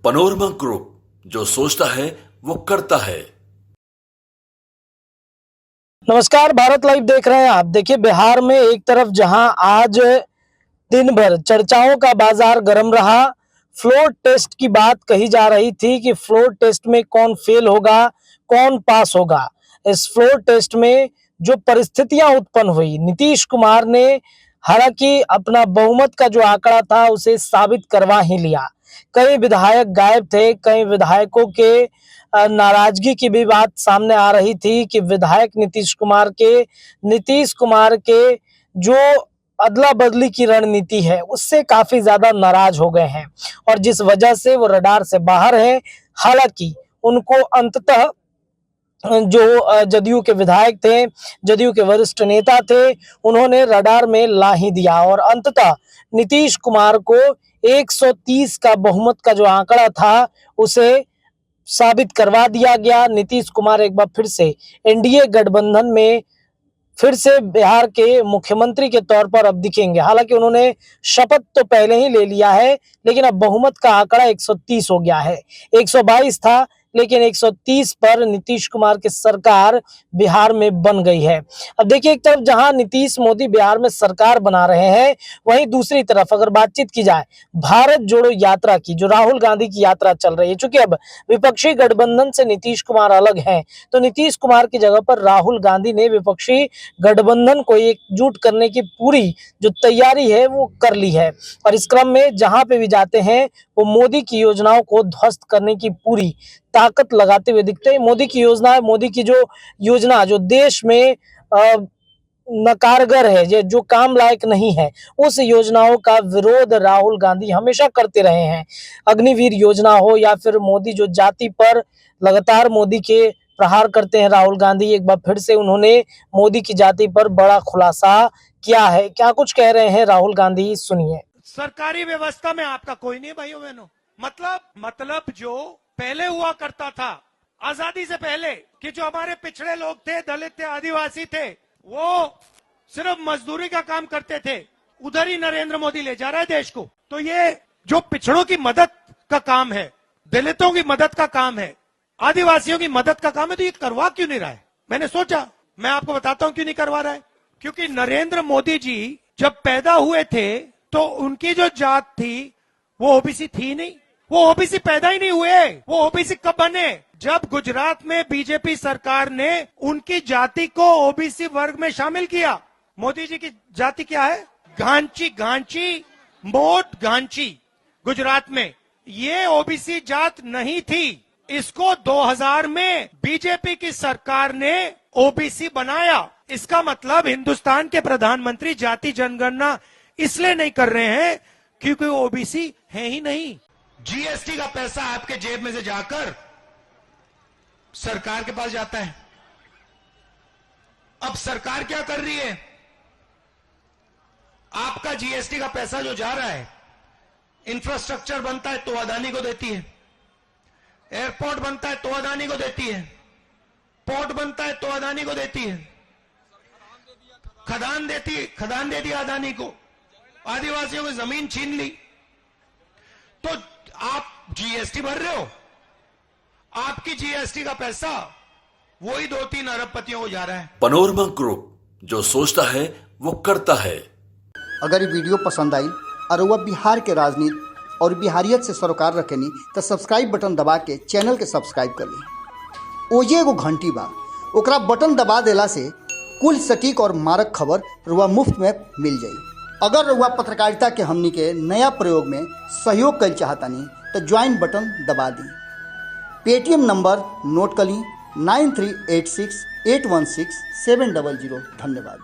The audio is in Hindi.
पनोरमा ग्रुप, जो सोचता है वो करता है। नमस्कार, भारत लाइव देख रहे हैं आप। देखिए, बिहार में एक तरफ जहां आज दिन भर चर्चाओं का बाजार गर्म रहा, फ्लोर टेस्ट की बात कही जा रही थी कि फ्लोर टेस्ट में कौन फेल होगा, कौन पास होगा। इस फ्लोर टेस्ट में जो परिस्थितियां उत्पन्न हुई, नीतीश कुमार ने हालांकि अपना बहुमत का जो आंकड़ा था उसे साबित करवा ही लिया। कई विधायक गायब थे, कई विधायकों के नाराजगी की भी बात सामने आ रही थी कि विधायक नीतीश कुमार के जो अदला बदली की रणनीति है उससे काफी ज्यादा नाराज हो गए हैं और जिस वजह से वो रडार से बाहर हैं। हालांकि उनको अंततः जो जदयू के विधायक थे, जदयू के वरिष्ठ नेता थे, उन्होंने रडार में ला ही दिया और अंततः नीतीश कुमार को 130 का बहुमत का जो आंकड़ा था उसे साबित करवा दिया गया। नीतीश कुमार एक बार फिर से एनडीए गठबंधन में फिर से बिहार के मुख्यमंत्री के तौर पर अब दिखेंगे। हालांकि उन्होंने शपथ तो पहले ही ले लिया है, लेकिन अब बहुमत का आंकड़ा 130 हो गया है। 122 था, लेकिन 130 पर नीतीश कुमार की सरकार बिहार में बन गई है। अब देखिए, एक तरफ जहां नीतीश मोदी बिहार में सरकार बना रहे हैं, वहीं दूसरी तरफ अगर बातचीत की जाए भारत जोड़ो यात्रा की, जो राहुल गांधी की यात्रा चल रही है, चूंकि अब विपक्षी गठबंधन से नीतीश कुमार अलग हैं, तो नीतीश कुमार की जगह पर राहुल गांधी ने विपक्षी गठबंधन को एकजुट करने की पूरी जो तैयारी है वो कर ली है और इस क्रम में जहां पे भी जाते हैं वो मोदी की योजनाओं को ध्वस्त करने की पूरी ताकत लगाते हुए दिखते हैं। मोदी की योजना है, मोदी की जो योजना जो देश में नकारगर है, जो काम लायक नहीं है, उस योजनाओं का विरोध राहुल गांधी हमेशा करते रहे हैं। अग्निवीर योजना हो या फिर मोदी जो जाति पर लगातार मोदी के प्रहार करते हैं राहुल गांधी, एक बार फिर से उन्होंने मोदी की जाति पर बड़ा खुलासा किया है। क्या कुछ कह रहे हैं राहुल गांधी, सुनिए। सरकारी व्यवस्था में आपका कोई नहीं भाइयों बहनों। मतलब जो पहले हुआ करता था आजादी से पहले कि जो हमारे पिछड़े लोग थे, दलित थे, आदिवासी थे, वो सिर्फ मजदूरी का काम करते थे, उधर ही नरेंद्र मोदी ले जा रहा है देश को। तो ये जो पिछड़ों की मदद का काम है, दलितों की मदद का काम है, आदिवासियों की मदद का काम है, तो ये करवा क्यों नहीं रहा है? मैंने सोचा, मैं आपको बताता हूं क्यों नहीं करवा रहा है। क्योंकि नरेंद्र मोदी जी जब पैदा हुए थे तो उनकी जो जात थी वो ओबीसी थी नहीं, वो ओबीसी पैदा ही नहीं हुए। वो ओबीसी कब बने? जब गुजरात में बीजेपी सरकार ने उनकी जाति को ओबीसी वर्ग में शामिल किया। मोदी जी की जाति क्या है? गांची, मोट गांची, गुजरात में। ये ओबीसी जात नहीं थी। इसको 2000 में बीजेपी की सरकार ने ओबीसी बनाया। इसका मतलब हिंदुस्तान के प्रधानमंत्री जाति जनगणना इसलिए नहीं कर रहे हैं क्योंकि ओबीसी है ही नहीं। जीएसटी का पैसा आपके जेब में से जाकर सरकार के पास जाता है। अब सरकार क्या कर रही है? आपका जीएसटी का पैसा जो जा रहा है, इंफ्रास्ट्रक्चर बनता है तो अदानी को देती है, एयरपोर्ट बनता है तो अदानी को देती है, पोर्ट बनता है तो अदानी को देती है, खदान दे दी अदानी को, आदिवासियों की जमीन छीन ली। तो आप जीएसटी भर रहे हो, आपकी जीएसटी का पैसा वही 2-3 अरबपतियों को जा रहा है। पनोरमा ग्रुप, जो सोचता है वो करता है। अगर ये वीडियो पसंद आई और वह बिहार के राजनीति और बिहारियत से सरोकार रखेनी तो सब्सक्राइब बटन दबा के चैनल के सब्सक्राइब कर ली। ओजे एगो घंटी बा, ओकरा बटन दबा देला से कुल सटीक और मारक खबर रुआ मुफ्त में मिल जाई। अगर रुआ पत्रकारिता के हमनी के नया प्रयोग में सहयोग कर चाहतानी तो ज्वाइन बटन दबा दी। पेटीएम नंबर नोट कर ली 9386816700। धन्यवाद।